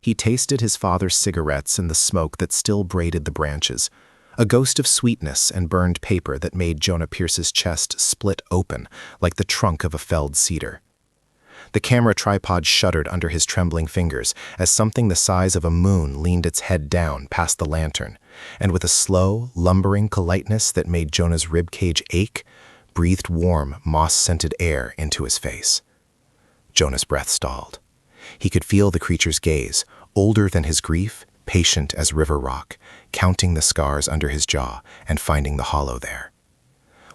He tasted his father's cigarettes and the smoke that still braided the branches, a ghost of sweetness and burned paper that made Jonah Pierce's chest split open like the trunk of a felled cedar. The camera tripod shuddered under his trembling fingers as something the size of a moon leaned its head down past the lantern, and with a slow, lumbering politeness that made Jonah's ribcage ache, breathed warm, moss-scented air into his face. Jonah's breath stalled. He could feel the creature's gaze, older than his grief, patient as river rock, counting the scars under his jaw and finding the hollow there.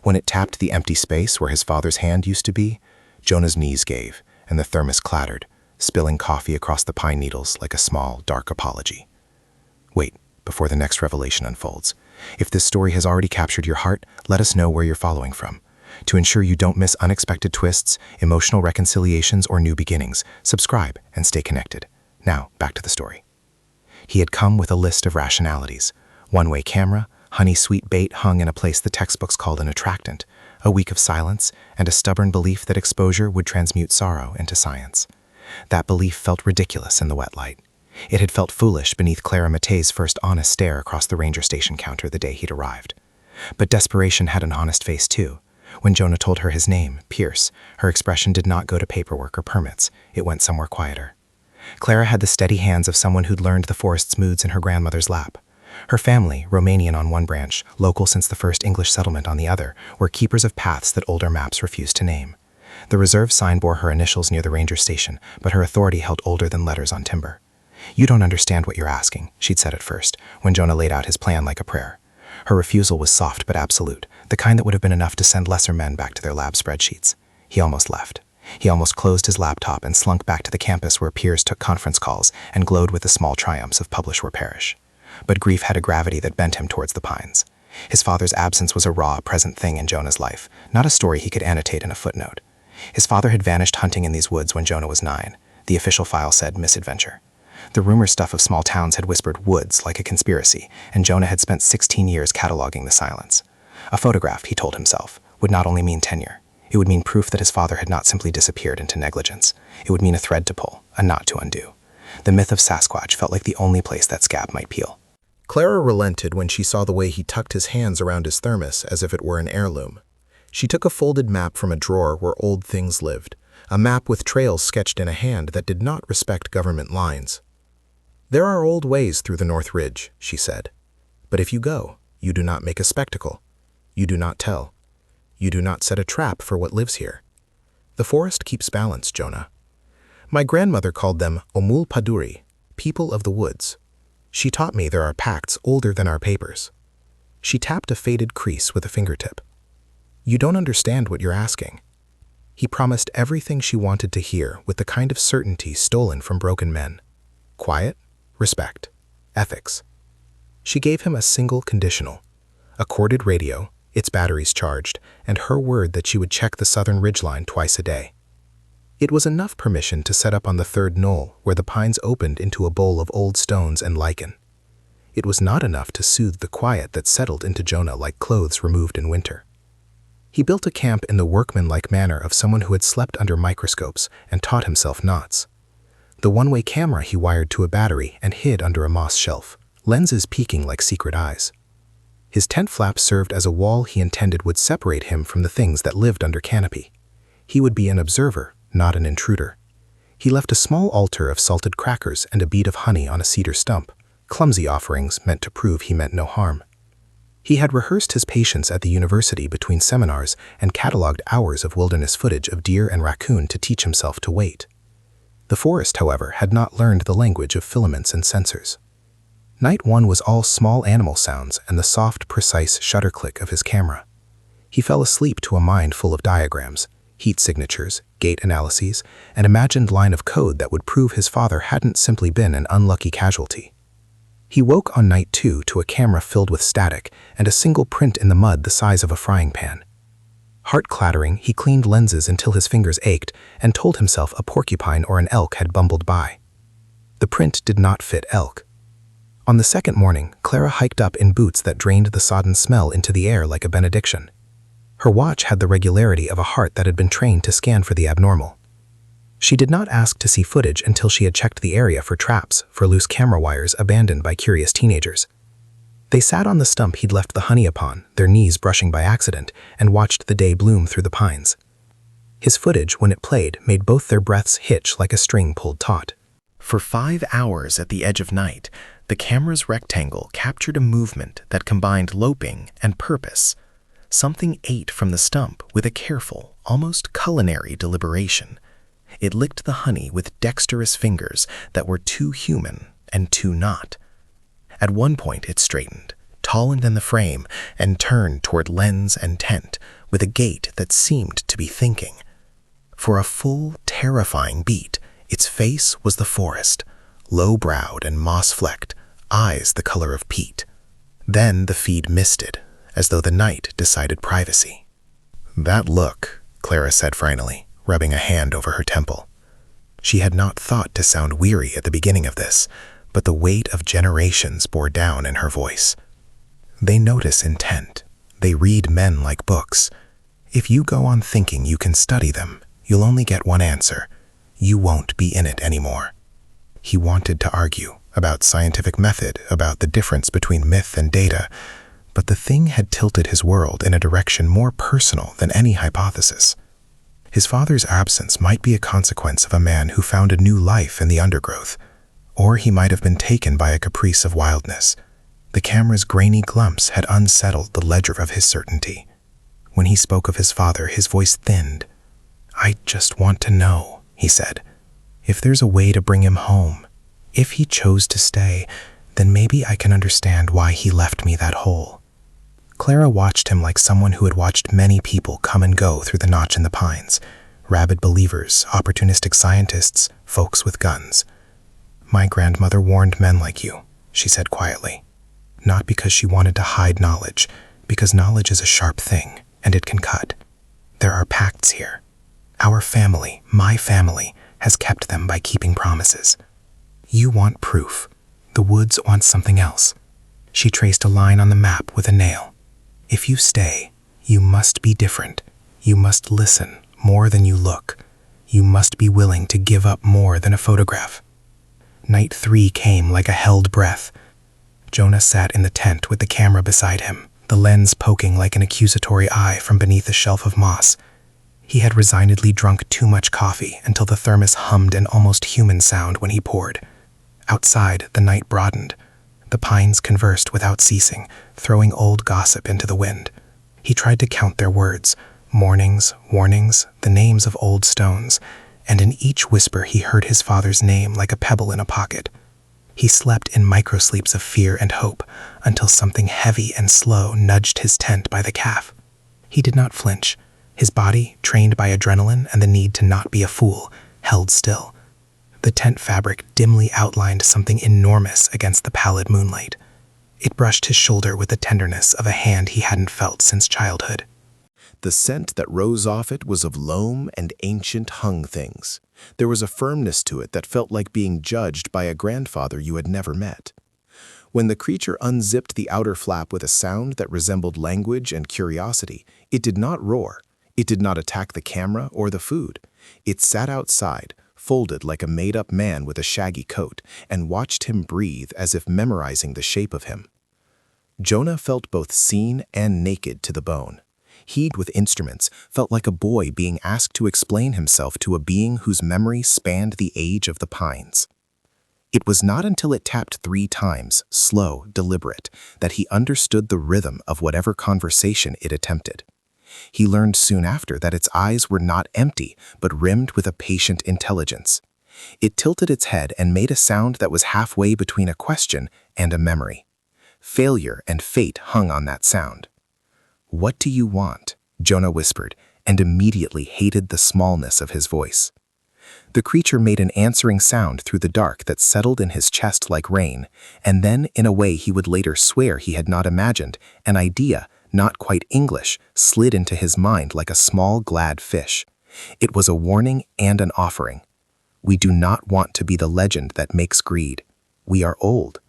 When it tapped the empty space where his father's hand used to be, Jonah's knees gave, and the thermos clattered, spilling coffee across the pine needles like a small, dark apology. Wait, before the next revelation unfolds. If this story has already captured your heart, let us know where you're following from. To ensure you don't miss unexpected twists, emotional reconciliations, or new beginnings, subscribe and stay connected. Now, back to the story. He had come with a list of rationalities: one-way camera, honey-sweet bait hung in a place the textbooks called an attractant, a week of silence, and a stubborn belief that exposure would transmute sorrow into science. That belief felt ridiculous in the wet light. It had felt foolish beneath Clara Matei's first honest stare across the ranger station counter the day he'd arrived. But desperation had an honest face too. When Jonah told her his name, Pierce, her expression did not go to paperwork or permits. It went somewhere quieter. Clara had the steady hands of someone who'd learned the forest's moods in her grandmother's lap. Her family, Romanian on one branch, local since the first English settlement on the other, were keepers of paths that older maps refused to name. The reserve sign bore her initials near the ranger station, but her authority held older than letters on timber. "You don't understand what you're asking," she'd said at first, when Jonah laid out his plan like a prayer. Her refusal was soft but absolute, the kind that would have been enough to send lesser men back to their lab spreadsheets. He almost left. He almost closed his laptop and slunk back to the campus where peers took conference calls and glowed with the small triumphs of publish or perish. But grief had a gravity that bent him towards the pines. His father's absence was a raw, present thing in Jonah's life, not a story he could annotate in a footnote. His father had vanished hunting in these woods when Jonah was 9. The official file said misadventure. The rumor stuff of small towns had whispered woods like a conspiracy, and Jonah had spent 16 years cataloging the silence. A photograph, he told himself, would not only mean tenure. It would mean proof that his father had not simply disappeared into negligence. It would mean a thread to pull, a knot to undo. The myth of Sasquatch felt like the only place that scab might peel. Clara relented when she saw the way he tucked his hands around his thermos as if it were an heirloom. She took a folded map from a drawer where old things lived, a map with trails sketched in a hand that did not respect government lines. "There are old ways through the North Ridge," she said. "But if you go, you do not make a spectacle. You do not tell. You do not set a trap for what lives here. The forest keeps balance, Jonah. My grandmother called them Omul Paduri, people of the woods. She taught me there are pacts older than our papers." She tapped a faded crease with a fingertip. "You don't understand what you're asking." He promised everything she wanted to hear with the kind of certainty stolen from broken men. Quiet, respect, ethics. She gave him a single conditional: a corded radio, its batteries charged, and her word that she would check the southern ridgeline twice a day. It was enough permission to set up on the third knoll where the pines opened into a bowl of old stones and lichen. It was not enough to soothe the quiet that settled into Jonah like clothes removed in winter. He built a camp in the workmanlike manner of someone who had slept under microscopes and taught himself knots. The one-way camera he wired to a battery and hid under a moss shelf, lenses peeking like secret eyes. His tent flap served as a wall he intended would separate him from the things that lived under canopy. He would be an observer, not an intruder. He left a small altar of salted crackers and a bead of honey on a cedar stump, clumsy offerings meant to prove he meant no harm. He had rehearsed his patience at the university between seminars and cataloged hours of wilderness footage of deer and raccoon to teach himself to wait. The forest, however, had not learned the language of filaments and sensors. Night one was all small animal sounds and the soft, precise shutter click of his camera. He fell asleep to a mind full of diagrams, heat signatures, gate analyses, an imagined line of code that would prove his father hadn't simply been an unlucky casualty. He woke on night 2 to a camera filled with static and a single print in the mud the size of a frying pan. Heart clattering, he cleaned lenses until his fingers ached and told himself a porcupine or an elk had bumbled by. The print did not fit elk. On the second morning, Clara hiked up in boots that drained the sodden smell into the air like a benediction. Her watch had the regularity of a heart that had been trained to scan for the abnormal. She did not ask to see footage until she had checked the area for traps for loose camera wires abandoned by curious teenagers. They sat on the stump he'd left the honey upon, their knees brushing by accident, and watched the day bloom through the pines. His footage, when it played, made both their breaths hitch like a string pulled taut. For 5 hours at the edge of night, the camera's rectangle captured a movement that combined loping and purpose. Something ate from the stump with a careful, almost culinary deliberation. It licked the honey with dexterous fingers that were too human and too not. At one point it straightened, tautened in the frame, and turned toward lens and tent with a gait that seemed to be thinking. For a full, terrifying beat, its face was the forest, low-browed and moss-flecked, eyes the color of peat. Then the feed misted, as though the night decided privacy. "That look," Clara said finally, rubbing a hand over her temple. She had not thought to sound weary at the beginning of this, but the weight of generations bore down in her voice. "They notice intent. They read men like books. If you go on thinking you can study them, you'll only get one answer. You won't be in it anymore." He wanted to argue about scientific method, about the difference between myth and data, but the thing had tilted his world in a direction more personal than any hypothesis. His father's absence might be a consequence of a man who found a new life in the undergrowth, or he might have been taken by a caprice of wildness. The camera's grainy glumps had unsettled the ledger of his certainty. When he spoke of his father, his voice thinned. "I just want to know," he said, "if there's a way to bring him home. If he chose to stay, then maybe I can understand why he left me that hole." Clara watched him like someone who had watched many people come and go through the notch in the pines. Rabid believers, opportunistic scientists, folks with guns. "My grandmother warned men like you," she said quietly. Not because she wanted to hide knowledge, because knowledge is a sharp thing, and it can cut. There are pacts here. Our family, my family, has kept them by keeping promises. You want proof. The woods want something else. She traced a line on the map with a nail. If you stay, you must be different. You must listen more than you look. You must be willing to give up more than a photograph. Night 3 came like a held breath. Jonah sat in the tent with the camera beside him, the lens poking like an accusatory eye from beneath a shelf of moss. He had resignedly drunk too much coffee until the thermos hummed an almost human sound when he poured. Outside, the night broadened. The pines conversed without ceasing, throwing old gossip into the wind. He tried to count their words, mornings, warnings, the names of old stones, and in each whisper he heard his father's name like a pebble in a pocket. He slept in microsleeps of fear and hope until something heavy and slow nudged his tent by the calf. He did not flinch. His body, trained by adrenaline and the need to not be a fool, held still. The tent fabric dimly outlined something enormous against the pallid moonlight. It brushed his shoulder with the tenderness of a hand he hadn't felt since childhood. The scent that rose off it was of loam and ancient hung things. There was a firmness to it that felt like being judged by a grandfather you had never met. When the creature unzipped the outer flap with a sound that resembled language and curiosity, it did not roar. It did not attack the camera or the food. It sat outside, folded like a made-up man with a shaggy coat, and watched him breathe as if memorizing the shape of him. Jonah felt both seen and naked to the bone. He, with instruments, felt like a boy being asked to explain himself to a being whose memory spanned the age of the pines. It was not until it tapped 3 times, slow, deliberate, that he understood the rhythm of whatever conversation it attempted. He learned soon after that its eyes were not empty, but rimmed with a patient intelligence. It tilted its head and made a sound that was halfway between a question and a memory. Failure and fate hung on that sound. "What do you want?" Jonah whispered, and immediately hated the smallness of his voice. The creature made an answering sound through the dark that settled in his chest like rain, and then, in a way he would later swear he had not imagined, an idea, not quite English, slid into his mind like a small, glad fish. It was a warning and an offering. We do not want to be the legend that makes greed. We are old.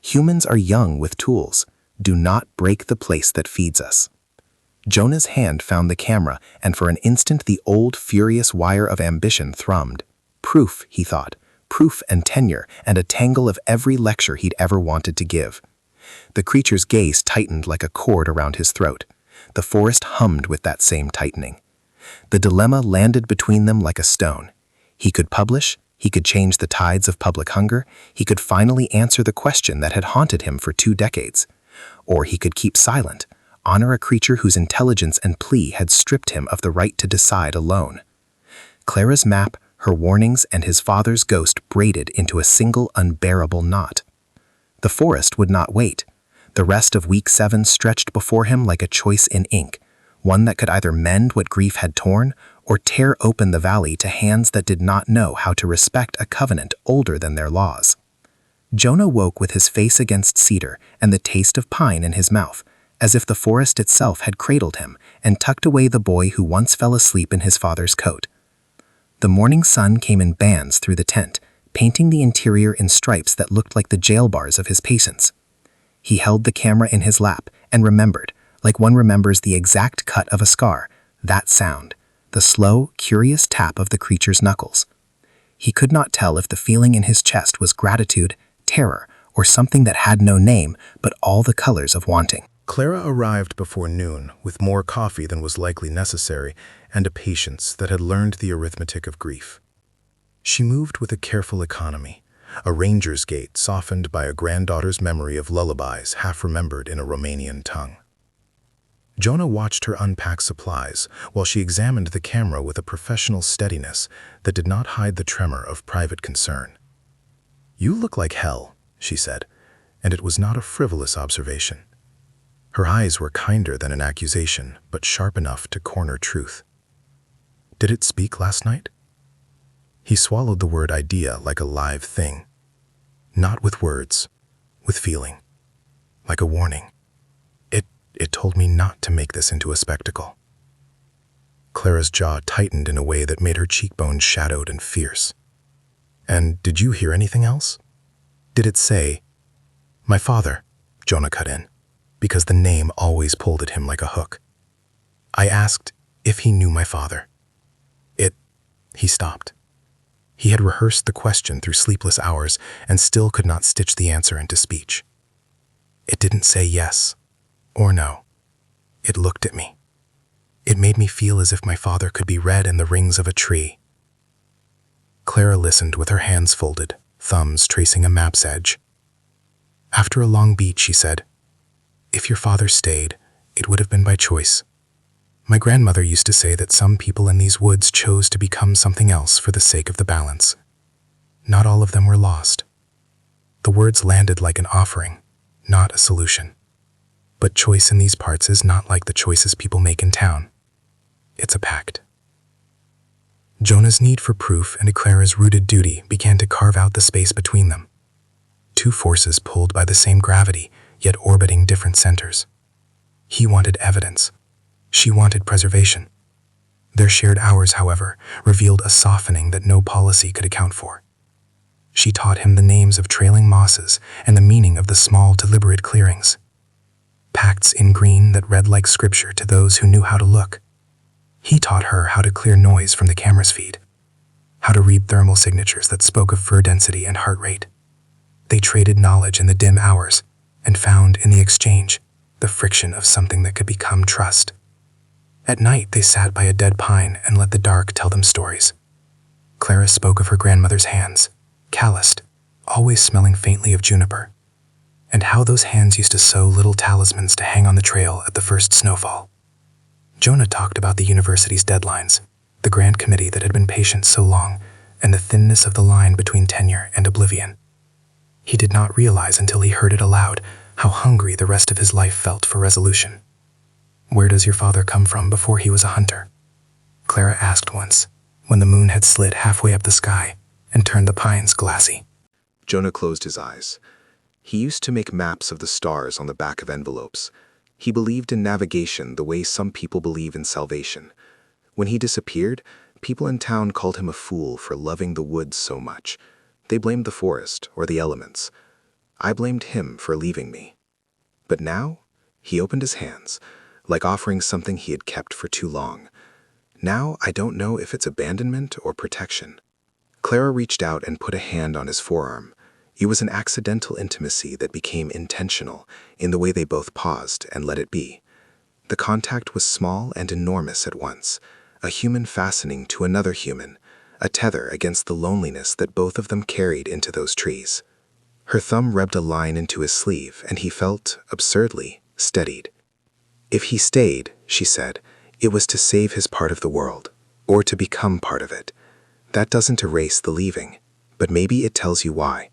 Humans are young with tools. Do not break the place that feeds us. Jonah's hand found the camera, and for an instant the old, furious wire of ambition thrummed. Proof, he thought. Proof and tenure, and a tangle of every lecture he'd ever wanted to give. The creature's gaze tightened like a cord around his throat. The forest hummed with that same tightening. The dilemma landed between them like a stone. He could publish, he could change the tides of public hunger, he could finally answer the question that had haunted him for 2 decades. Or he could keep silent, honor a creature whose intelligence and plea had stripped him of the right to decide alone. Clara's map, her warnings, and his father's ghost braided into a single unbearable knot. The forest would not wait. The rest of Week 7 stretched before him like a choice in ink, one that could either mend what grief had torn or tear open the valley to hands that did not know how to respect a covenant older than their laws. Jonah woke with his face against cedar and the taste of pine in his mouth, as if the forest itself had cradled him and tucked away the boy who once fell asleep in his father's coat. The morning sun came in bands through the tent, painting the interior in stripes that looked like the jail bars of his patience. He held the camera in his lap and remembered, like one remembers the exact cut of a scar, that sound, the slow, curious tap of the creature's knuckles. He could not tell if the feeling in his chest was gratitude, terror, or something that had no name but all the colors of wanting. Clara arrived before noon with more coffee than was likely necessary and a patience that had learned the arithmetic of grief. She moved with a careful economy, a ranger's gait softened by a granddaughter's memory of lullabies half-remembered in a Romanian tongue. Jonah watched her unpack supplies while she examined the camera with a professional steadiness that did not hide the tremor of private concern. "You look like hell," she said, and it was not a frivolous observation. Her eyes were kinder than an accusation, but sharp enough to corner truth. "Did it speak last night?" He swallowed the word idea like a live thing. Not with words, with feeling. Like a warning. It told me not to make this into a spectacle. Clara's jaw tightened in a way that made her cheekbones shadowed and fierce. "And did you hear anything else? Did it say—" "My father," Jonah cut in, because the name always pulled at him like a hook. "I asked if he knew my father." He stopped. He had rehearsed the question through sleepless hours and still could not stitch the answer into speech. "It didn't say yes or no. It looked at me. It made me feel as if my father could be read in the rings of a tree." Clara listened with her hands folded, thumbs tracing a map's edge. After a long beat, she said, "If your father stayed, it would have been by choice. My grandmother used to say that some people in these woods chose to become something else for the sake of the balance. Not all of them were lost." The words landed like an offering, not a solution. But choice in these parts is not like the choices people make in town. It's a pact. Jonah's need for proof and Clara's rooted duty began to carve out the space between them. Two forces pulled by the same gravity, yet orbiting different centers. He wanted evidence. She wanted preservation. Their shared hours, however, revealed a softening that no policy could account for. She taught him the names of trailing mosses and the meaning of the small, deliberate clearings. Pacts in green that read like scripture to those who knew how to look. He taught her how to clear noise from the camera's feed, how to read thermal signatures that spoke of fur density and heart rate. They traded knowledge in the dim hours and found in the exchange the friction of something that could become trust. At night, they sat by a dead pine and let the dark tell them stories. Clara spoke of her grandmother's hands, calloused, always smelling faintly of juniper, and how those hands used to sew little talismans to hang on the trail at the first snowfall. Jonah talked about the university's deadlines, the grand committee that had been patient so long, and the thinness of the line between tenure and oblivion. He did not realize until he heard it aloud how hungry the rest of his life felt for resolution. "Where does your father come from before he was a hunter?" Clara asked once, when the moon had slid halfway up the sky and turned the pines glassy. Jonah closed his eyes. He used to make maps of the stars on the back of envelopes. He believed in navigation the way some people believe in salvation. When he disappeared, people in town called him a fool for loving the woods so much. They blamed the forest or the elements. I blamed him for leaving me. But now, he opened his hands, like offering something he had kept for too long. Now I don't know if it's abandonment or protection. Clara reached out and put a hand on his forearm. It was an accidental intimacy that became intentional in the way they both paused and let it be. The contact was small and enormous at once, a human fastening to another human, a tether against the loneliness that both of them carried into those trees. Her thumb rubbed a line into his sleeve, and he felt, absurdly, steadied. If he stayed, she said, it was to save his part of the world, or to become part of it. That doesn't erase the leaving, but maybe it tells you why.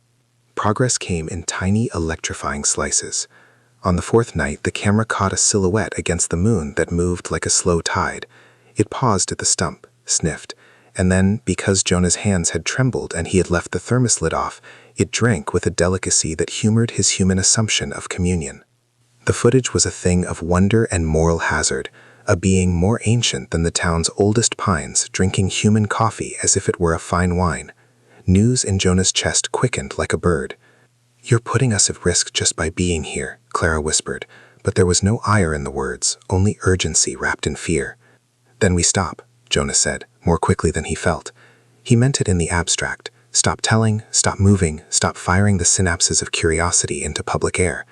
Progress came in tiny, electrifying slices. On the fourth night, the camera caught a silhouette against the moon that moved like a slow tide. It paused at the stump, sniffed, and then, because Jonah's hands had trembled and he had left the thermos lid off, it drank with a delicacy that humored his human assumption of communion. The footage was a thing of wonder and moral hazard, a being more ancient than the town's oldest pines drinking human coffee as if it were a fine wine. News in Jonah's chest quickened like a bird. "You're putting us at risk just by being here," Clara whispered, but there was no ire in the words, only urgency wrapped in fear. "Then we stop," Jonah said, more quickly than he felt. He meant it in the abstract. Stop telling, stop moving, stop firing the synapses of curiosity into public air.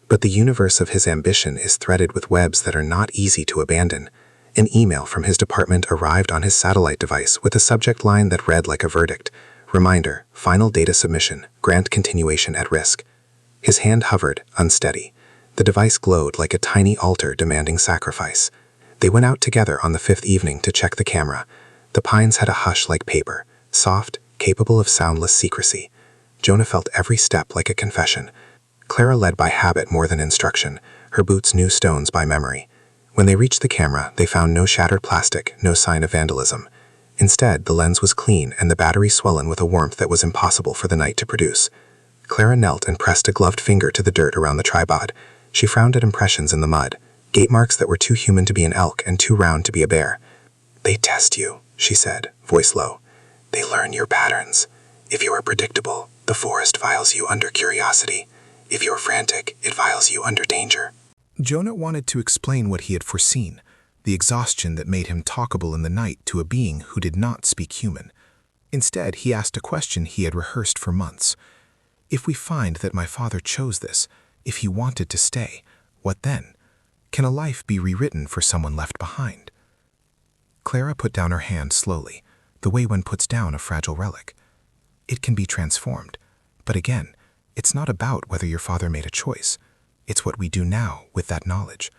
But the universe of his ambition is threaded with webs that are not easy to abandon. An email from his department arrived on his satellite device with a subject line that read like a verdict. Reminder, final data submission, grant continuation at risk. His hand hovered, unsteady. The device glowed like a tiny altar demanding sacrifice. They went out together on the fifth evening to check the camera. The pines had a hush like paper, soft, capable of soundless secrecy. Jonah felt every step like a confession. Clara led by habit more than instruction. Her boots knew stones by memory. When they reached the camera, they found no shattered plastic, no sign of vandalism. Instead, the lens was clean and the battery swollen with a warmth that was impossible for the night to produce. Clara knelt and pressed a gloved finger to the dirt around the tripod. She frowned at impressions in the mud, gate marks that were too human to be an elk and too round to be a bear. "They test you," she said, voice low. "They learn your patterns. If you are predictable, the forest files you under curiosity. If you're frantic, it files you under danger." Jonah wanted to explain what he had foreseen, the exhaustion that made him talkable in the night to a being who did not speak human. Instead, he asked a question he had rehearsed for months. "If we find that my father chose this, if he wanted to stay, what then? Can a life be rewritten for someone left behind?" Clara put down her hand slowly, the way one puts down a fragile relic. "It can be transformed, but again, it's not about whether your father made a choice. It's what we do now with that knowledge.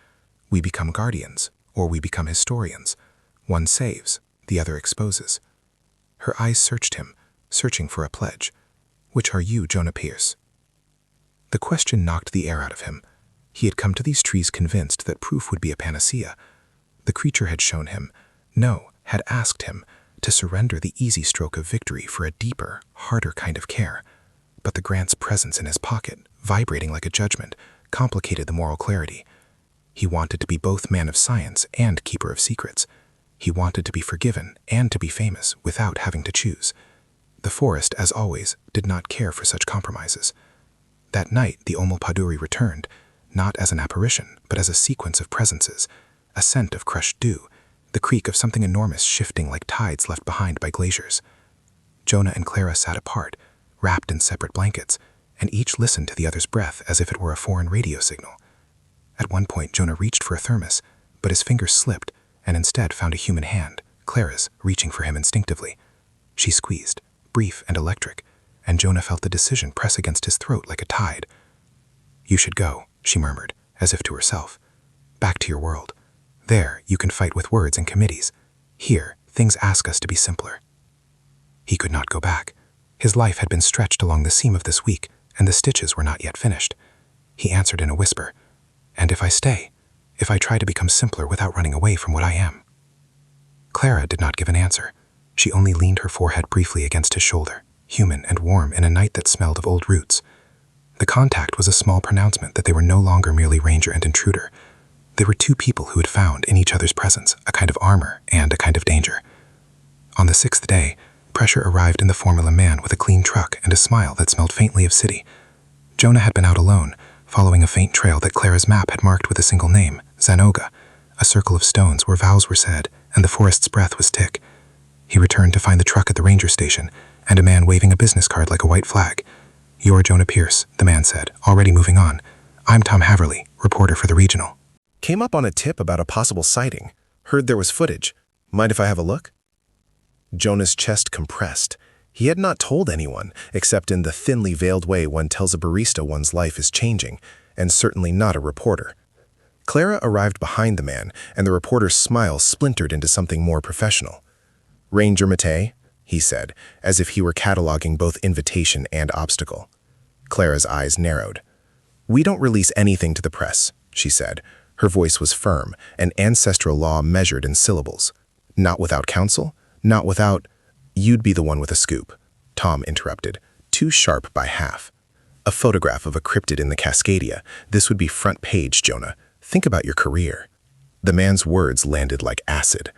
We become guardians, or we become historians. One saves, the other exposes." Her eyes searched him, searching for a pledge. "Which are you, Jonah Pierce?" The question knocked the air out of him. He had come to these trees convinced that proof would be a panacea. The creature had shown him, no, had asked him, to surrender the easy stroke of victory for a deeper, harder kind of care. But the grant's presence in his pocket, vibrating like a judgment, complicated the moral clarity. He wanted to be both man of science and keeper of secrets. He wanted to be forgiven and to be famous without having to choose. The forest, as always, did not care for such compromises. That night, the Omulpaduri returned, not as an apparition, but as a sequence of presences, a scent of crushed dew, the creak of something enormous shifting like tides left behind by glaciers. Jonah and Clara sat apart, wrapped in separate blankets, and each listened to the other's breath as if it were a foreign radio signal. At one point, Jonah reached for a thermos, but his fingers slipped and instead found a human hand, Clara's, reaching for him instinctively. She squeezed, brief and electric, and Jonah felt the decision press against his throat like a tide. "You should go," she murmured, as if to herself. "Back to your world. There, you can fight with words and committees. Here, things ask us to be simpler." He could not go back. His life had been stretched along the seam of this week, and the stitches were not yet finished. He answered in a whisper, "And if I stay? If I try to become simpler without running away from what I am?" Clara did not give an answer. She only leaned her forehead briefly against his shoulder, human and warm in a night that smelled of old roots. The contact was a small pronouncement that they were no longer merely ranger and intruder. They were two people who had found in each other's presence a kind of armor and a kind of danger. On the sixth day, pressure arrived in the form of a man with a clean truck and a smile that smelled faintly of city. Jonah had been out alone, following a faint trail that Clara's map had marked with a single name, Zanoga, a circle of stones where vows were said and the forest's breath was thick. He returned to find the truck at the ranger station, and a man waving a business card like a white flag. "You're Jonah Pierce," the man said, already moving on. "I'm Tom Haverly, reporter for the Regional." Came up on a tip about a possible sighting. Heard there was footage. Mind if I have a look? Jonah's chest compressed. He had not told anyone, except in the thinly veiled way one tells a barista one's life is changing, and certainly not a reporter. Clara arrived behind the man, and the reporter's smile splintered into something more professional. "Ranger Mattei," he said, as if he were cataloging both invitation and obstacle. Clara's eyes narrowed. "We don't release anything to the press," she said. Her voice was firm, and ancestral law measured in syllables. "Not without counsel? Not without—" "You'd be the one with a scoop," Tom interrupted, too sharp by half. "A photograph of a cryptid in the Cascadia. This would be front page, Jonah. Think about your career." The man's words landed like acid.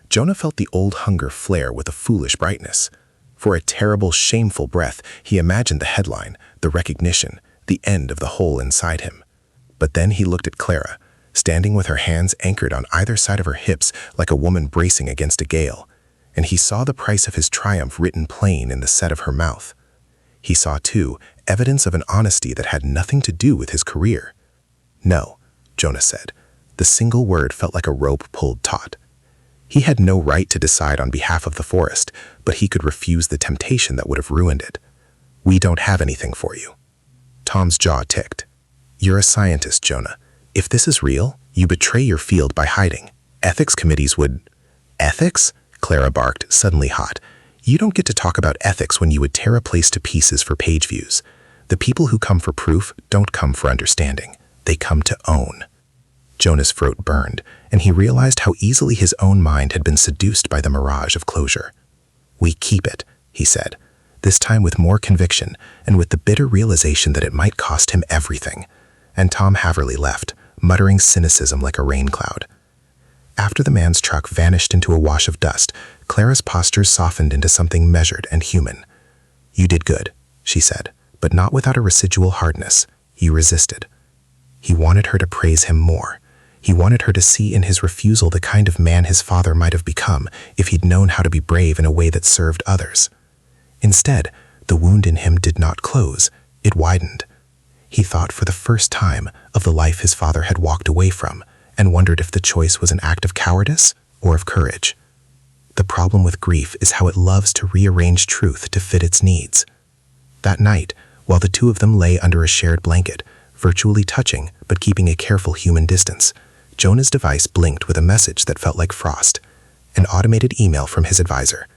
Jonah felt the old hunger flare with a foolish brightness. For a terrible, shameful breath, he imagined the headline, the recognition, the end of the hole inside him. But then he looked at Clara, standing with her hands anchored on either side of her hips like a woman bracing against a gale, and he saw the price of his triumph written plain in the set of her mouth. He saw, too, evidence of an honesty that had nothing to do with his career. "No," Jonah said. The single word felt like a rope pulled taut. He had no right to decide on behalf of the forest, but he could refuse the temptation that would have ruined it. "We don't have anything for you." Tom's jaw ticked. "You're a scientist, Jonah. If this is real, you betray your field by hiding. Ethics committees would—" "Ethics?" Clara barked, suddenly hot. "You don't get to talk about ethics when you would tear a place to pieces for page views. The people who come for proof don't come for understanding. They come to own." Jonah's throat burned, and he realized how easily his own mind had been seduced by the mirage of closure. "We keep it," he said, this time with more conviction and with the bitter realization that it might cost him everything. And Tom Haverly left, muttering cynicism like a rain cloud. After the man's truck vanished into a wash of dust, Clara's posture softened into something measured and human. "You did good," she said, but not without a residual hardness. You resisted. He wanted her to praise him more. He wanted her to see in his refusal the kind of man his father might have become if he'd known how to be brave in a way that served others. Instead, the wound in him did not close, it widened. He thought for the first time of the life his father had walked away from, and wondered if the choice was an act of cowardice or of courage. The problem with grief is how it loves to rearrange truth to fit its needs. That night, while the two of them lay under a shared blanket, virtually touching but keeping a careful human distance, Jonah's device blinked with a message that felt like frost. An automated email from his advisor.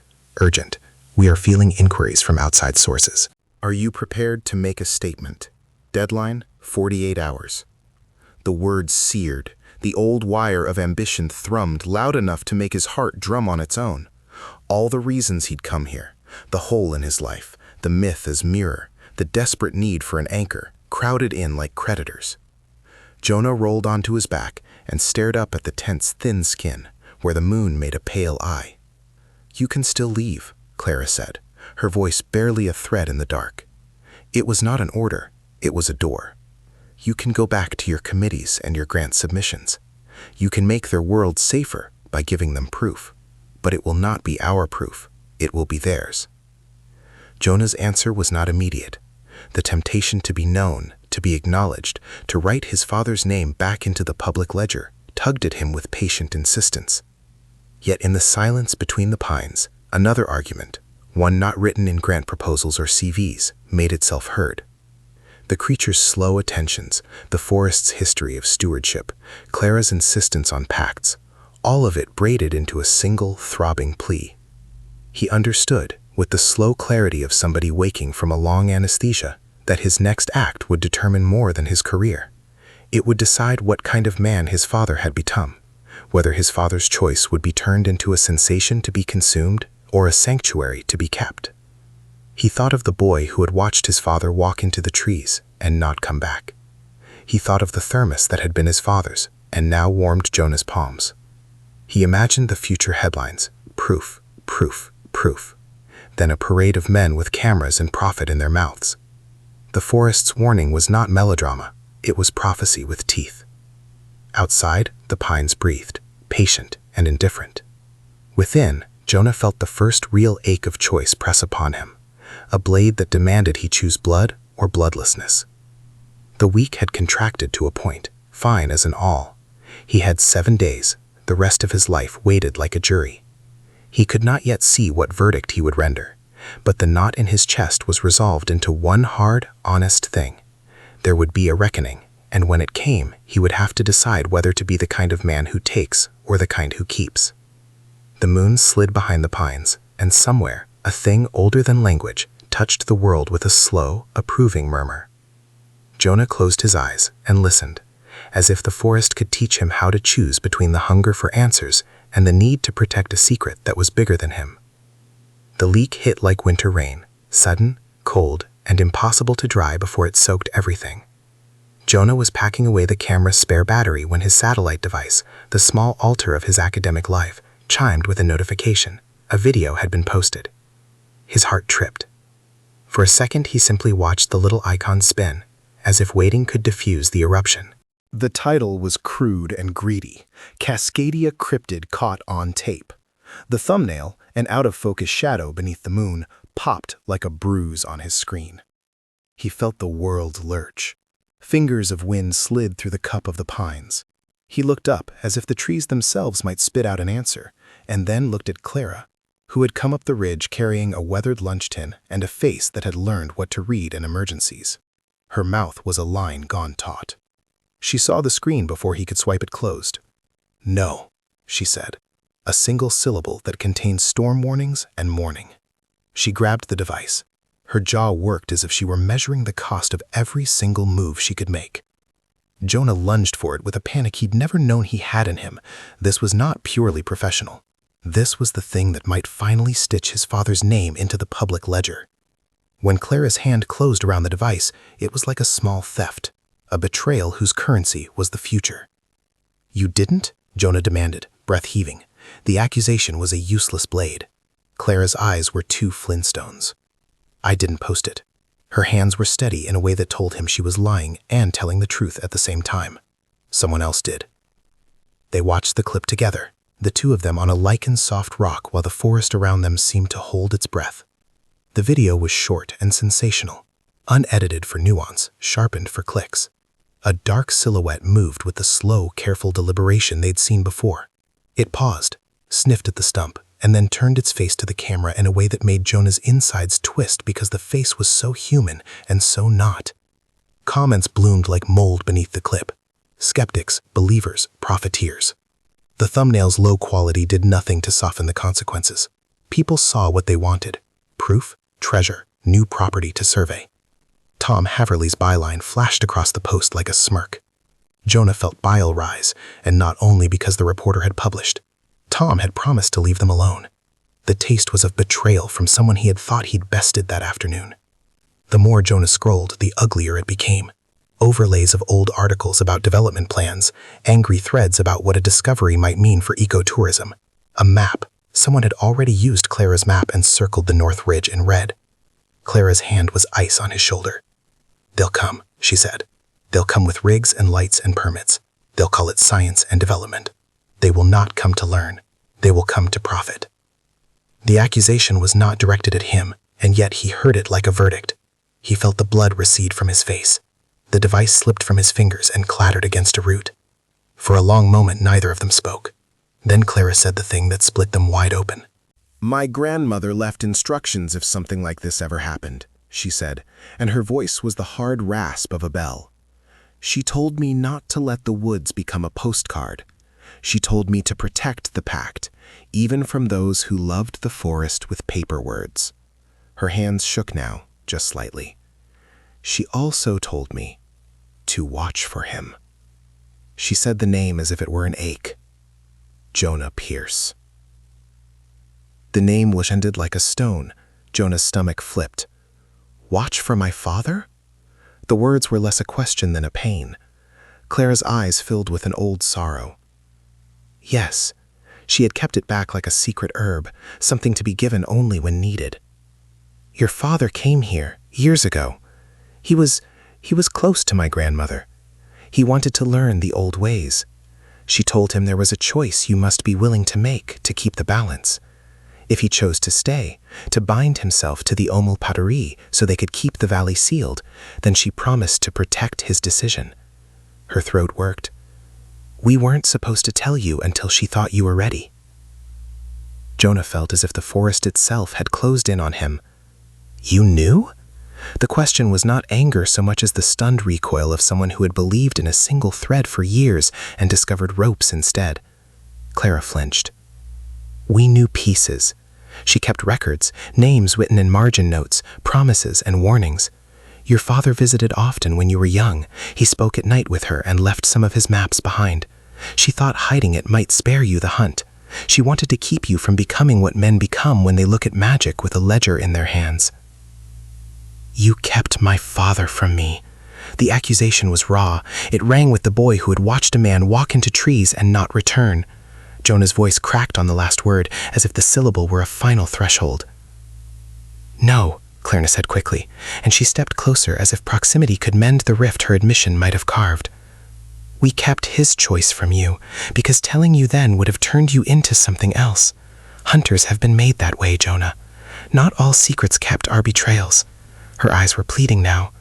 "Urgent. We are fielding inquiries from outside sources. Are you prepared to make a statement? Deadline, 48 hours. The words seared. The old wire of ambition thrummed loud enough to make his heart drum on its own. All the reasons he'd come here, the hole in his life, the myth as mirror, the desperate need for an anchor, crowded in like creditors. Jonah rolled onto his back and stared up at the tent's thin skin, where the moon made a pale eye. "You can still leave," Clara said, her voice barely a thread in the dark. It was not an order, it was a door. "You can go back to your committees and your grant submissions. You can make their world safer by giving them proof. But it will not be our proof, it will be theirs." Jonah's answer was not immediate. The temptation to be known, to be acknowledged, to write his father's name back into the public ledger, tugged at him with patient insistence. Yet in the silence between the pines, another argument, one not written in grant proposals or CVs, made itself heard. The creature's slow attentions, the forest's history of stewardship, Clara's insistence on pacts, all of it braided into a single, throbbing plea. He understood, with the slow clarity of somebody waking from a long anesthesia, that his next act would determine more than his career. It would decide what kind of man his father had become, whether his father's choice would be turned into a sensation to be consumed or a sanctuary to be kept. He thought of the boy who had watched his father walk into the trees and not come back. He thought of the thermos that had been his father's and now warmed Jonah's palms. He imagined the future headlines, proof, proof, proof, then a parade of men with cameras and profit in their mouths. The forest's warning was not melodrama, it was prophecy with teeth. Outside, the pines breathed, patient and indifferent. Within, Jonah felt the first real ache of choice press upon him, a blade that demanded he choose blood or bloodlessness. The week had contracted to a point, fine as an awl. He had 7 days, the rest of his life waited like a jury. He could not yet see what verdict he would render, but the knot in his chest was resolved into one hard, honest thing. There would be a reckoning, and when it came, he would have to decide whether to be the kind of man who takes or the kind who keeps. The moon slid behind the pines, and somewhere, a thing older than language touched the world with a slow, approving murmur. Jonah closed his eyes and listened, as if the forest could teach him how to choose between the hunger for answers and the need to protect a secret that was bigger than him. The leak hit like winter rain, sudden, cold, and impossible to dry before it soaked everything. Jonah was packing away the camera's spare battery when his satellite device, the small altar of his academic life, chimed with a notification. A video had been posted. His heart tripped. For a second, he simply watched the little icon spin, as if waiting could diffuse the eruption. The title was crude and greedy, Cascadia Cryptid Caught on Tape. The thumbnail, an out-of-focus shadow beneath the moon, popped like a bruise on his screen. He felt the world lurch. Fingers of wind slid through the cup of the pines. He looked up as if the trees themselves might spit out an answer, and then looked at Clara, who had come up the ridge carrying a weathered lunch tin and a face that had learned what to read in emergencies. Her mouth was a line gone taut. She saw the screen before he could swipe it closed. "No," she said, a single syllable that contained storm warnings and mourning. She grabbed the device. Her jaw worked as if she were measuring the cost of every single move she could make. Jonah lunged for it with a panic he'd never known he had in him. This was not purely professional. This was the thing that might finally stitch his father's name into the public ledger. When Clara's hand closed around the device, it was like a small theft, a betrayal whose currency was the future. "You didn't?" Jonah demanded, breath heaving. The accusation was a useless blade. Clara's eyes were 2 flintstones. "I didn't post it." Her hands were steady in a way that told him she was lying and telling the truth at the same time. "Someone else did." They watched the clip together, the two of them on a lichen-soft rock while the forest around them seemed to hold its breath. The video was short and sensational, unedited for nuance, sharpened for clicks. A dark silhouette moved with the slow, careful deliberation they'd seen before. It paused, sniffed at the stump, and then turned its face to the camera in a way that made Jonah's insides twist because the face was so human and so not. Comments bloomed like mold beneath the clip. Skeptics, believers, profiteers. The thumbnail's low quality did nothing to soften the consequences. People saw what they wanted: proof, treasure, new property to survey. Tom Haverly's byline flashed across the post like a smirk. Jonah felt bile rise, and not only because the reporter had published. Tom had promised to leave them alone. The taste was of betrayal from someone he had thought he'd bested that afternoon. The more Jonah scrolled, the uglier it became. Overlays of old articles about development plans, angry threads about what a discovery might mean for ecotourism. A map. Someone had already used Clara's map and circled the North Ridge in red. Clara's hand was ice on his shoulder. "They'll come," she said. "They'll come with rigs and lights and permits. They'll call it science and development. They will not come to learn. They will come to profit." The accusation was not directed at him, and yet he heard it like a verdict. He felt the blood recede from his face. The device slipped from his fingers and clattered against a root. For a long moment, neither of them spoke. Then Clara said the thing that split them wide open. "My grandmother left instructions if something like this ever happened," she said, and her voice was the hard rasp of a bell. "She told me not to let the woods become a postcard. She told me to protect the pact, even from those who loved the forest with paper words." Her hands shook now, just slightly. "She also told me to watch for him." She said the name as if it were an ache. Jonah Pierce. The name landed like a stone. Jonah's stomach flipped. "Watch for my father?" The words were less a question than a pain. Clara's eyes filled with an old sorrow. Yes, she had kept it back like a secret herb, something to be given only when needed. "Your father came here years ago. He was close to my grandmother. He wanted to learn the old ways. She told him there was a choice you must be willing to make to keep the balance. If he chose to stay, to bind himself to the Omul Patari so they could keep the valley sealed, then she promised to protect his decision. Her throat worked. We weren't supposed to tell you until she thought you were ready. Jonah felt as if the forest itself had closed in on him. You knew? The question was not anger so much as the stunned recoil of someone who had believed in a single thread for years and discovered ropes instead. Clara flinched. We knew pieces. She kept records, names written in margin notes, promises and warnings. Your father visited often when you were young. He spoke at night with her and left some of his maps behind. She thought hiding it might spare you the hunt. She wanted to keep you from becoming what men become when they look at magic with a ledger in their hands. You kept my father from me. The accusation was raw. It rang with the boy who had watched a man walk into trees and not return. Jonah's voice cracked on the last word, as if the syllable were a final threshold. No, Clarna said quickly, and she stepped closer as if proximity could mend the rift her admission might have carved. We kept his choice from you, because telling you then would have turned you into something else. Hunters have been made that way, Jonah. Not all secrets kept are betrayals. Her eyes were pleading now.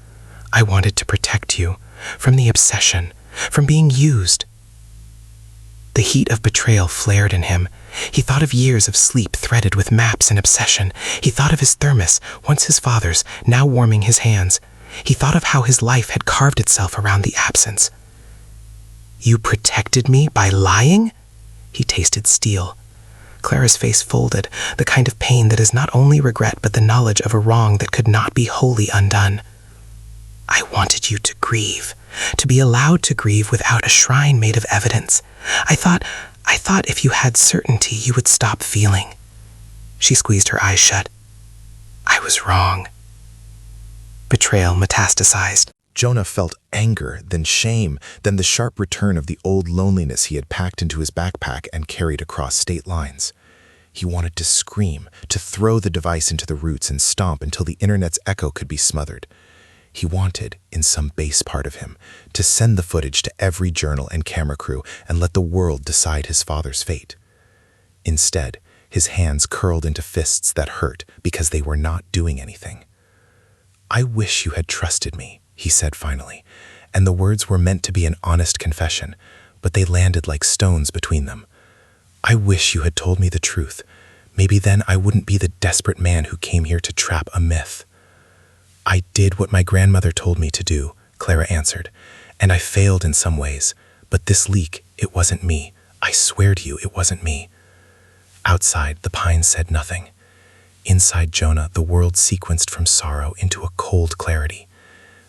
I wanted to protect you, from the obsession, from being used. The heat of betrayal flared in him. He thought of years of sleep threaded with maps and obsession. He thought of his thermos, once his father's, now warming his hands. He thought of how his life had carved itself around the absence. You protected me by lying? He tasted steel. Clara's face folded, the kind of pain that is not only regret but the knowledge of a wrong that could not be wholly undone. I wanted you to grieve, to be allowed to grieve without a shrine made of evidence. I thought if you had certainty you would stop feeling. She squeezed her eyes shut. I was wrong. Betrayal metastasized. Jonah felt anger, then shame, then the sharp return of the old loneliness he had packed into his backpack and carried across state lines. He wanted to scream, to throw the device into the roots and stomp until the internet's echo could be smothered. He wanted, in some base part of him, to send the footage to every journal and camera crew and let the world decide his father's fate. Instead, his hands curled into fists that hurt because they were not doing anything. I wish you had trusted me, he said finally, and the words were meant to be an honest confession, but they landed like stones between them. I wish you had told me the truth. Maybe then I wouldn't be the desperate man who came here to trap a myth. I did what my grandmother told me to do, Clara answered, and I failed in some ways, but this leak, it wasn't me. I swear to you, it wasn't me. Outside, the pines said nothing. Inside Jonah, the world sequenced from sorrow into a cold clarity.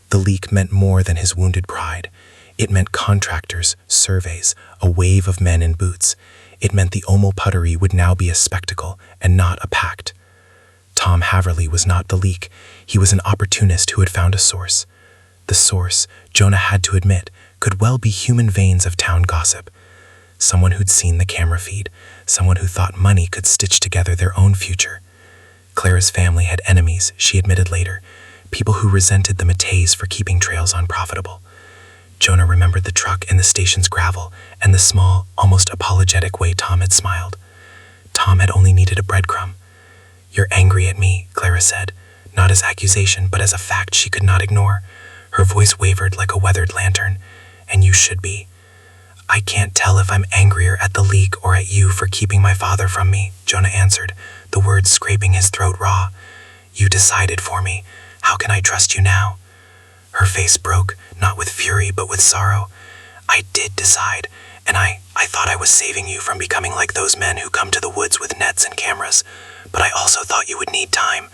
The leak meant more than his wounded pride. It meant contractors, surveys, a wave of men in boots. It meant the Omul Patari would now be a spectacle and not a pact. Tom Haverly was not the leak. He was an opportunist who had found a source. The source, Jonah had to admit, could well be human veins of town gossip. Someone who'd seen the camera feed, someone who thought money could stitch together their own future. Clara's family had enemies, she admitted later, people who resented the Matteys for keeping trails unprofitable. Jonah remembered the truck and the station's gravel and the small, almost apologetic way Tom had smiled. Tom had only needed a breadcrumb. You're angry at me, Clara said, not as accusation but as a fact she could not ignore. Her voice wavered like a weathered lantern. And you should be. I can't tell if I'm angrier at the leak or at you for keeping my father from me, Jonah answered, the words scraping his throat raw. You decided for me. How can I trust you now? Her face broke, not with fury but with sorrow. I did decide, and I thought I was saving you from becoming like those men who come to the woods with nets and cameras. But I also thought you would need time.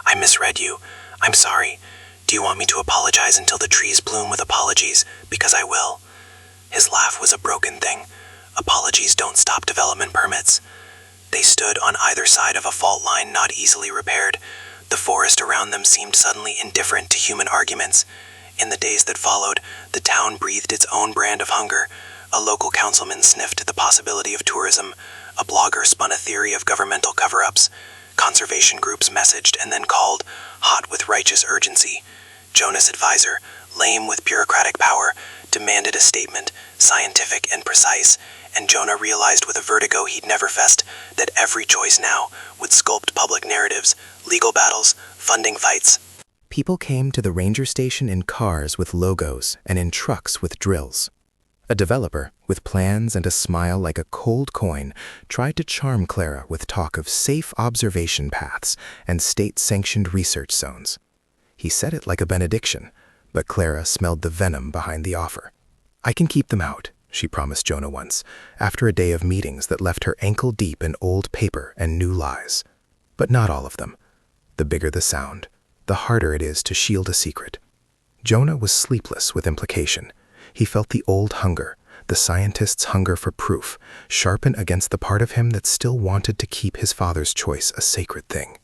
I misread you. I'm sorry. Do you want me to apologize until the trees bloom with apologies? Because I will. His laugh was a broken thing. Apologies don't stop development permits. They stood on either side of a fault line not easily repaired. The forest around them seemed suddenly indifferent to human arguments. In the days that followed, the town breathed its own brand of hunger. A local councilman sniffed the possibility of tourism. A blogger spun a theory of governmental cover-ups. Conservation groups messaged and then called, hot with righteous urgency. Jonah's advisor, lame with bureaucratic power, demanded a statement, scientific and precise, and Jonah realized with a vertigo he'd never faced that every choice now would sculpt public narratives, legal battles, funding fights. People came to the ranger station in cars with logos and in trucks with drills. A developer, with plans and a smile like a cold coin, tried to charm Clara with talk of safe observation paths and state-sanctioned research zones. He said it like a benediction, but Clara smelled the venom behind the offer. "I can keep them out," she promised Jonah once, after a day of meetings that left her ankle-deep in old paper and new lies. But not all of them. The bigger the sound, the harder it is to shield a secret. Jonah was sleepless with implication. He felt the old hunger, the scientist's hunger for proof, sharpen against the part of him that still wanted to keep his father's choice a sacred thing.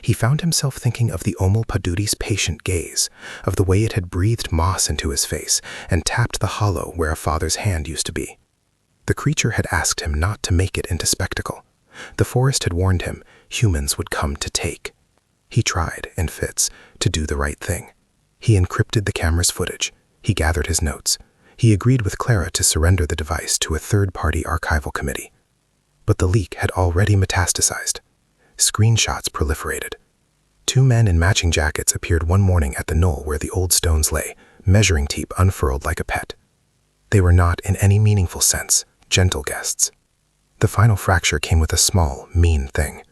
He found himself thinking of the Omal Paduri's patient gaze, of the way it had breathed moss into his face and tapped the hollow where a father's hand used to be. The creature had asked him not to make it into spectacle. The forest had warned him humans would come to take. He tried, in fits, to do the right thing. He encrypted the camera's footage. He gathered his notes. He agreed with Clara to surrender the device to a third-party archival committee. But the leak had already metastasized. Screenshots proliferated. Two men in matching jackets appeared one morning at the knoll where the old stones lay, measuring tape unfurled like a pet. They were not, in any meaningful sense, gentle guests. The final fracture came with a small, mean thing.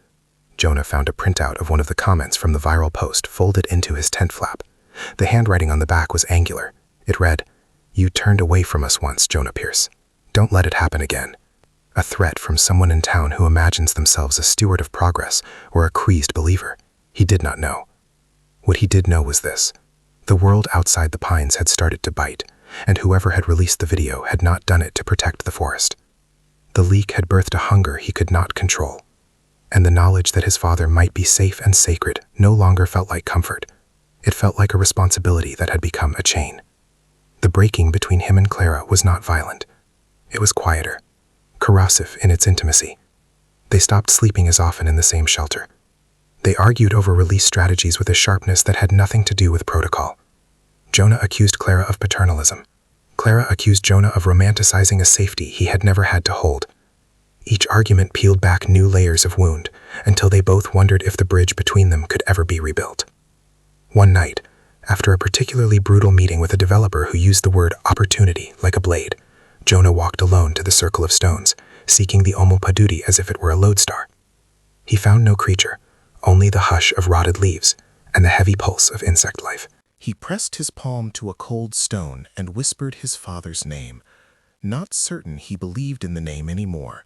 Jonah found a printout of one of the comments from the viral post folded into his tent flap. The handwriting on the back was angular. It read, "You turned away from us once, Jonah Pierce. Don't let it happen again." A threat from someone in town who imagines themselves a steward of progress or a crazed believer. He did not know. What he did know was this. The world outside the pines had started to bite, and whoever had released the video had not done it to protect the forest. The leak had birthed a hunger he could not control, and the knowledge that his father might be safe and sacred no longer felt like comfort. It felt like a responsibility that had become a chain. The breaking between him and Clara was not violent. It was quieter, corrosive in its intimacy. They stopped sleeping as often in the same shelter. They argued over release strategies with a sharpness that had nothing to do with protocol. Jonah accused Clara of paternalism. Clara accused Jonah of romanticizing a safety he had never had to hold. Each argument peeled back new layers of wound until they both wondered if the bridge between them could ever be rebuilt. One night, after a particularly brutal meeting with a developer who used the word opportunity like a blade, Jonah walked alone to the circle of stones, seeking the Omal Paduri as if it were a lodestar. He found no creature, only the hush of rotted leaves and the heavy pulse of insect life. He pressed his palm to a cold stone and whispered his father's name, not certain he believed in the name anymore.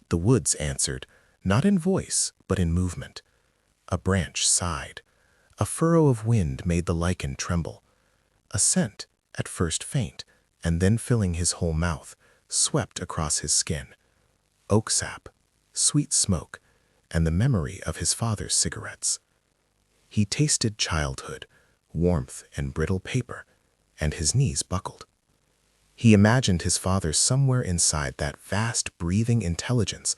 The woods answered, not in voice, but in movement. A branch sighed. A furrow of wind made the lichen tremble. A scent, at first faint, and then filling his whole mouth, swept across his skin. Oak sap, sweet smoke, and the memory of his father's cigarettes. He tasted childhood, warmth and brittle paper, and his knees buckled. He imagined his father somewhere inside that vast breathing intelligence,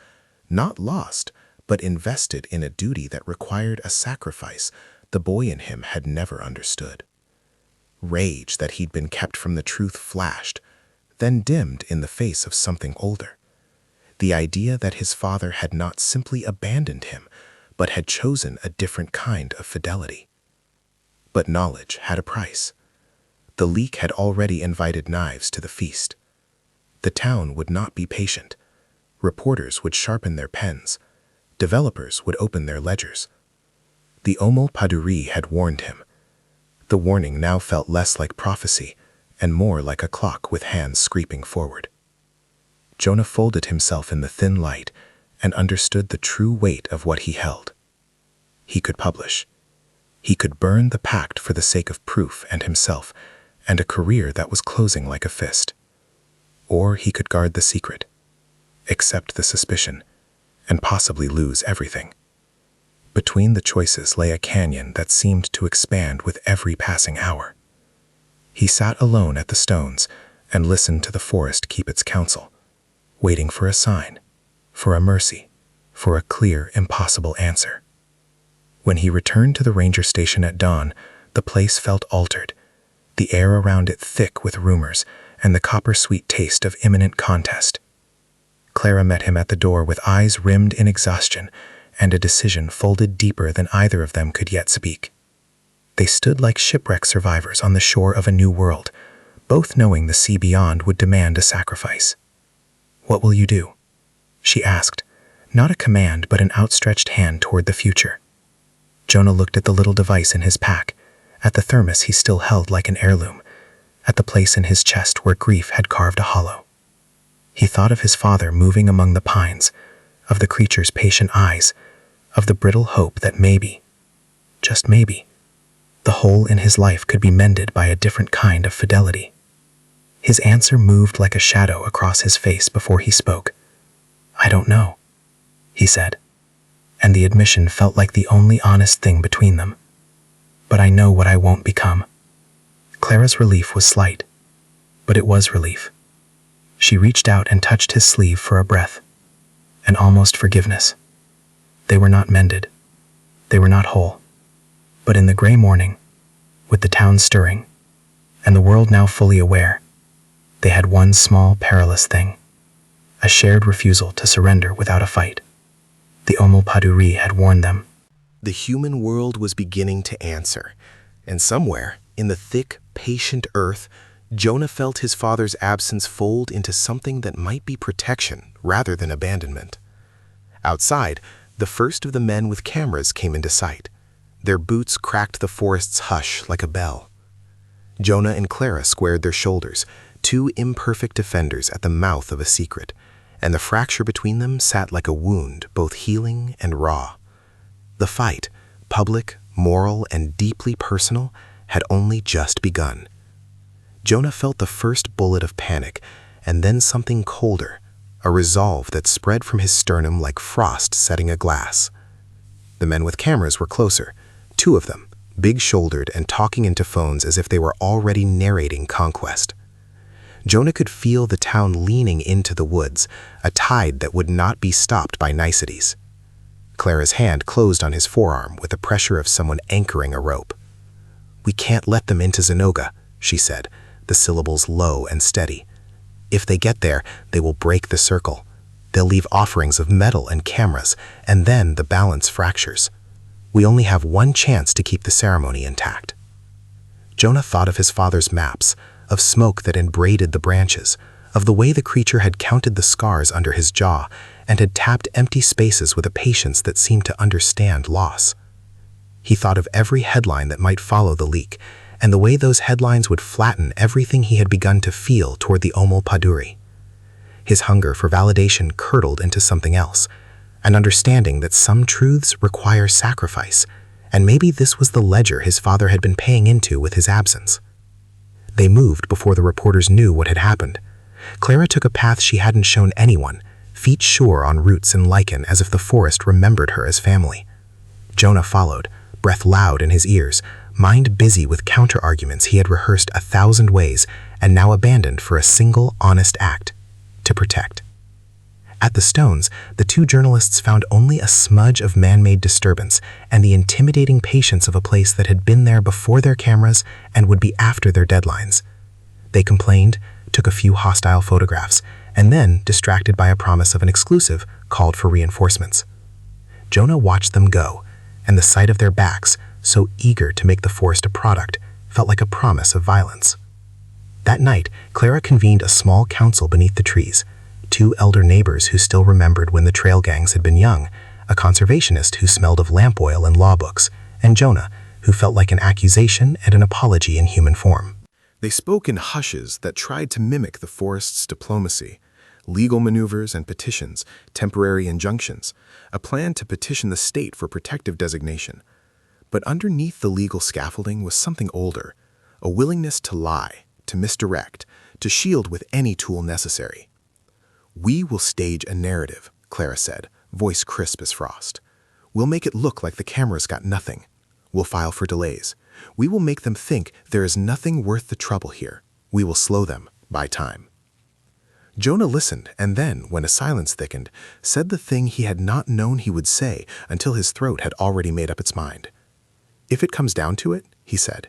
not lost, but invested in a duty that required a sacrifice the boy in him had never understood. Rage that he'd been kept from the truth flashed, then dimmed in the face of something older. The idea that his father had not simply abandoned him, but had chosen a different kind of fidelity. But knowledge had a price. The leak had already invited knives to the feast. The town would not be patient. Reporters would sharpen their pens. Developers would open their ledgers. The Omal Paduri had warned him. The warning now felt less like prophecy and more like a clock with hands scraping forward. Jonah folded himself in the thin light and understood the true weight of what he held. He could publish. He could burn the pact for the sake of proof and himself, and a career that was closing like a fist. Or he could guard the secret, accept the suspicion, and possibly lose everything. Between the choices lay a canyon that seemed to expand with every passing hour. He sat alone at the stones and listened to the forest keep its counsel, waiting for a sign, for a mercy, for a clear, impossible answer. When he returned to the ranger station at dawn, the place felt altered, the air around it thick with rumors and the copper-sweet taste of imminent contest. Clara met him at the door with eyes rimmed in exhaustion and a decision folded deeper than either of them could yet speak. They stood like shipwreck survivors on the shore of a new world, both knowing the sea beyond would demand a sacrifice. "What will you do?" she asked, not a command but an outstretched hand toward the future. Jonah looked at the little device in his pack, at the thermos he still held like an heirloom, at the place in his chest where grief had carved a hollow. He thought of his father moving among the pines, of the creature's patient eyes, of the brittle hope that maybe, just maybe, the hole in his life could be mended by a different kind of fidelity. His answer moved like a shadow across his face before he spoke. "I don't know," he said, and the admission felt like the only honest thing between them. "But I know what I won't become." Clara's relief was slight, but it was relief. She reached out and touched his sleeve for a breath, and almost forgiveness. They were not mended. They were not whole. But in the gray morning, with the town stirring, and the world now fully aware, they had one small, perilous thing, a shared refusal to surrender without a fight. The Omul Paduri had warned them. The human world was beginning to answer, and somewhere, in the thick, patient earth, Jonah felt his father's absence fold into something that might be protection rather than abandonment. Outside, the first of the men with cameras came into sight. Their boots cracked the forest's hush like a bell. Jonah and Clara squared their shoulders, two imperfect defenders at the mouth of a secret, and the fracture between them sat like a wound, both healing and raw. The fight, public, moral, and deeply personal, had only just begun. Jonah felt the first bullet of panic, and then something colder, a resolve that spread from his sternum like frost setting a glass. The men with cameras were closer, two of them, big-shouldered and talking into phones as if they were already narrating conquest. Jonah could feel the town leaning into the woods, a tide that would not be stopped by niceties. Clara's hand closed on his forearm with the pressure of someone anchoring a rope. "We can't let them into Zenoga," she said, the syllables low and steady. "If they get there, they will break the circle. They'll leave offerings of metal and cameras, and then the balance fractures. We only have one chance to keep the ceremony intact." Jonah thought of his father's maps, of smoke that had braided the branches, of the way the creature had counted the scars under his jaw and had tapped empty spaces with a patience that seemed to understand loss. He thought of every headline that might follow the leak, and the way those headlines would flatten everything he had begun to feel toward the Omul Paduri. His hunger for validation curdled into something else, an understanding that some truths require sacrifice, and maybe this was the ledger his father had been paying into with his absence. They moved before the reporters knew what had happened. Clara took a path she hadn't shown anyone, feet sure on roots and lichen as if the forest remembered her as family. Jonah followed, breath loud in his ears, mind busy with counter-arguments he had rehearsed 1,000 ways and now abandoned for a single honest act, to protect. At the stones, the two journalists found only a smudge of man-made disturbance and the intimidating patience of a place that had been there before their cameras and would be after their deadlines. They complained, took a few hostile photographs, and then, distracted by a promise of an exclusive, called for reinforcements. Jonah watched them go, and the sight of their backs, so eager to make the forest a product, felt like a promise of violence. That night, Clara convened a small council beneath the trees, two elder neighbors who still remembered when the trail gangs had been young, a conservationist who smelled of lamp oil and law books, and Jonah, who felt like an accusation and an apology in human form. They spoke in hushes that tried to mimic the forest's diplomacy, legal maneuvers and petitions, temporary injunctions, a plan to petition the state for protective designation. But underneath the legal scaffolding was something older, a willingness to lie, to misdirect, to shield with any tool necessary. "We will stage a narrative," Clara said, voice crisp as frost. "We'll make it look like the cameras got nothing. We'll file for delays. We will make them think there is nothing worth the trouble here. We will slow them, buy time." Jonah listened and then, when a silence thickened, said the thing he had not known he would say until his throat had already made up its mind. "If it comes down to it," he said,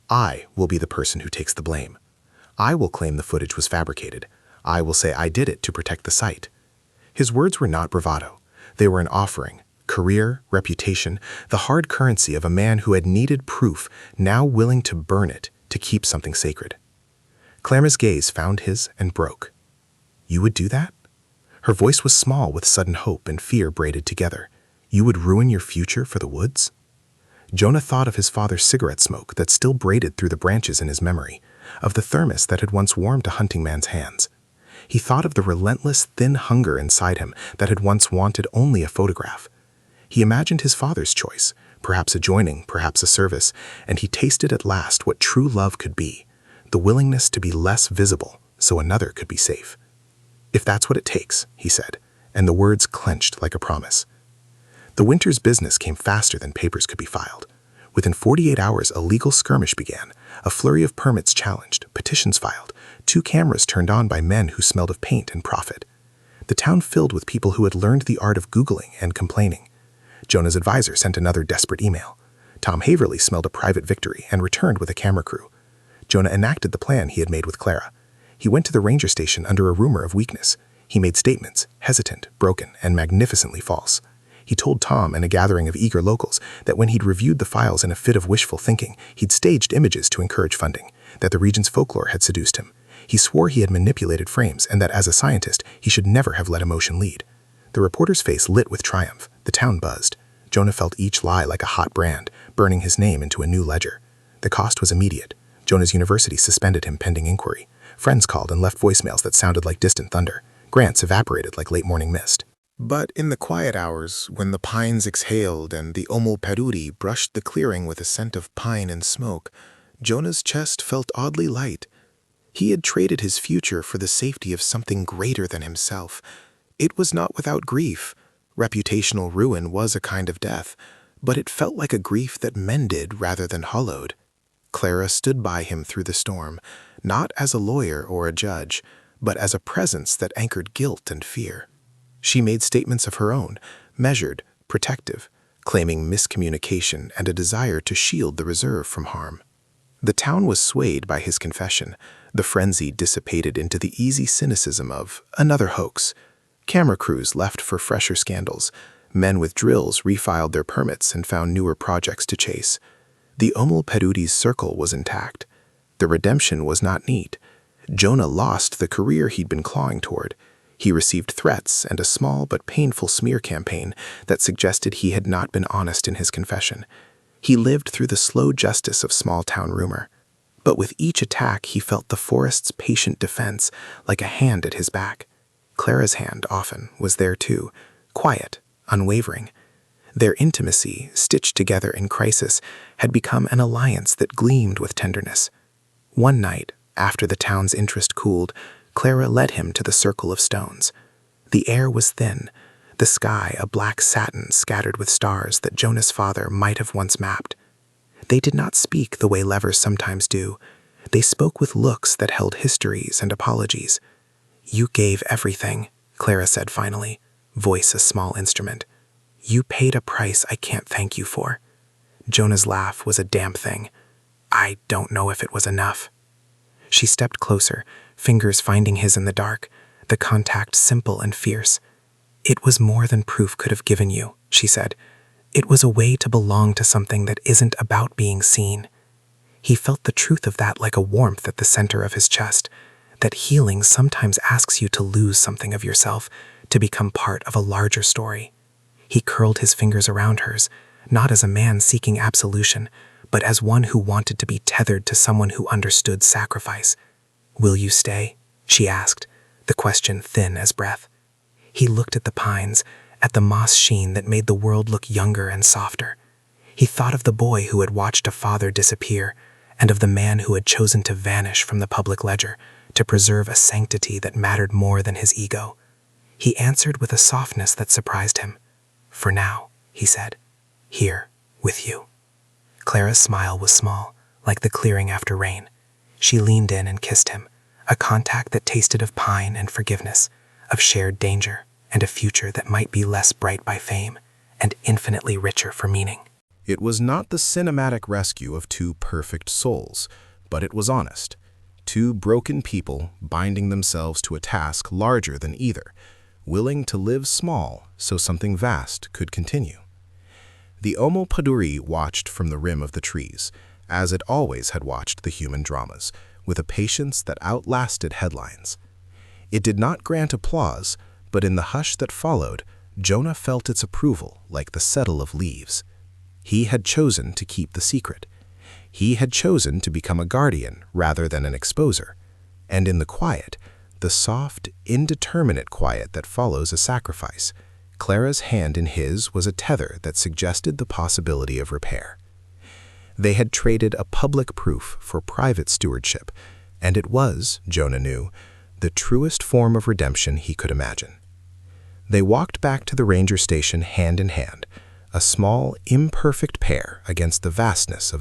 "I will be the person who takes the blame. I will claim the footage was fabricated. I will say I did it to protect the site. His words were not bravado. They were an offering. Career, reputation, the hard currency of a man who had needed proof, now willing to burn it to keep something sacred. Clara's gaze found his and broke. You would do that? Her voice was small with sudden hope and fear braided together. You would ruin your future for the woods? Jonah thought of his father's cigarette smoke that still braided through the branches in his memory, of the thermos that had once warmed a hunting man's hands. He thought of the relentless, thin hunger inside him that had once wanted only a photograph. He imagined his father's choice, perhaps a joining, perhaps a service, and he tasted at last what true love could be, the willingness to be less visible so another could be safe. If that's what it takes, he said, and the words clenched like a promise. The winter's business came faster than papers could be filed. Within 48 hours, a legal skirmish began, a flurry of permits challenged, petitions filed, 2 cameras turned on by men who smelled of paint and profit. The town filled with people who had learned the art of Googling and complaining. Jonah's advisor sent another desperate email. Tom Haverly smelled a private victory and returned with a camera crew. Jonah enacted the plan he had made with Clara. He went to the ranger station under a rumor of weakness. He made statements, hesitant, broken, and magnificently false. He told Tom and a gathering of eager locals that when he'd reviewed the files in a fit of wishful thinking, he'd staged images to encourage funding, that the region's folklore had seduced him. He swore he had manipulated frames and that as a scientist, he should never have let emotion lead. The reporter's face lit with triumph. The town buzzed. Jonah felt each lie like a hot brand, burning his name into a new ledger. The cost was immediate. Jonah's university suspended him pending inquiry. Friends called and left voicemails that sounded like distant thunder. Grants evaporated like late-morning mist. But in the quiet hours, when the pines exhaled and the Omul brushed the clearing with a scent of pine and smoke, Jonah's chest felt oddly light. He had traded his future for the safety of something greater than himself. It was not without grief. Reputational ruin was a kind of death, but it felt like a grief that mended rather than hollowed. Clara stood by him through the storm, not as a lawyer or a judge, but as a presence that anchored guilt and fear. She made statements of her own, measured, protective, claiming miscommunication and a desire to shield the reserve from harm. The town was swayed by his confession. The frenzy dissipated into the easy cynicism of another hoax. Camera crews left for fresher scandals. Men with drills refiled their permits and found newer projects to chase. The Omul circle was intact. The redemption was not neat. Jonah lost the career he'd been clawing toward. He received threats and a small but painful smear campaign that suggested he had not been honest in his confession. He lived through the slow justice of small-town rumor. But with each attack, he felt the forest's patient defense like a hand at his back. Clara's hand, often, was there too, quiet, unwavering. Their intimacy, stitched together in crisis, had become an alliance that gleamed with tenderness. One night, after the town's interest cooled, Clara led him to the circle of stones. The air was thin, the sky a black satin scattered with stars that Jonah's father might have once mapped. They did not speak the way lovers sometimes do. They spoke with looks that held histories and apologies. You gave everything, Clara said finally, voice a small instrument. You paid a price I can't thank you for. Jonah's laugh was a damp thing. I don't know if it was enough. She stepped closer, fingers finding his in the dark, the contact simple and fierce. It was more than proof could have given you, she said. It was a way to belong to something that isn't about being seen. He felt the truth of that like a warmth at the center of his chest, that healing sometimes asks you to lose something of yourself to become part of a larger story. He curled his fingers around hers, not as a man seeking absolution, but as one who wanted to be tethered to someone who understood sacrifice. Will you stay? She asked, the question thin as breath. He looked at the pines, at the moss sheen that made the world look younger and softer. He thought of the boy who had watched a father disappear, and of the man who had chosen to vanish from the public ledger, to preserve a sanctity that mattered more than his ego. He answered with a softness that surprised him. For now, he said, here, with you. Clara's smile was small, like the clearing after rain. She leaned in and kissed him, a contact that tasted of pine and forgiveness, of shared danger, and a future that might be less bright by fame, and infinitely richer for meaning. It was not the cinematic rescue of 2 perfect souls, but it was honest. 2 broken people binding themselves to a task larger than either. willing to live small so something vast could continue. The Omo Paduri watched from the rim of the trees, as it always had watched the human dramas, with a patience that outlasted headlines. It did not grant applause, but in the hush that followed, Jonah felt its approval like the settle of leaves. He had chosen to keep the secret. He had chosen to become a guardian rather than an exposer. And in the quiet, the soft, indeterminate quiet that follows a sacrifice, Clara's hand in his was a tether that suggested the possibility of repair. They had traded a public proof for private stewardship, and it was, Jonah knew, the truest form of redemption he could imagine. They walked back to the ranger station hand in hand, a small, imperfect pair against the vastness of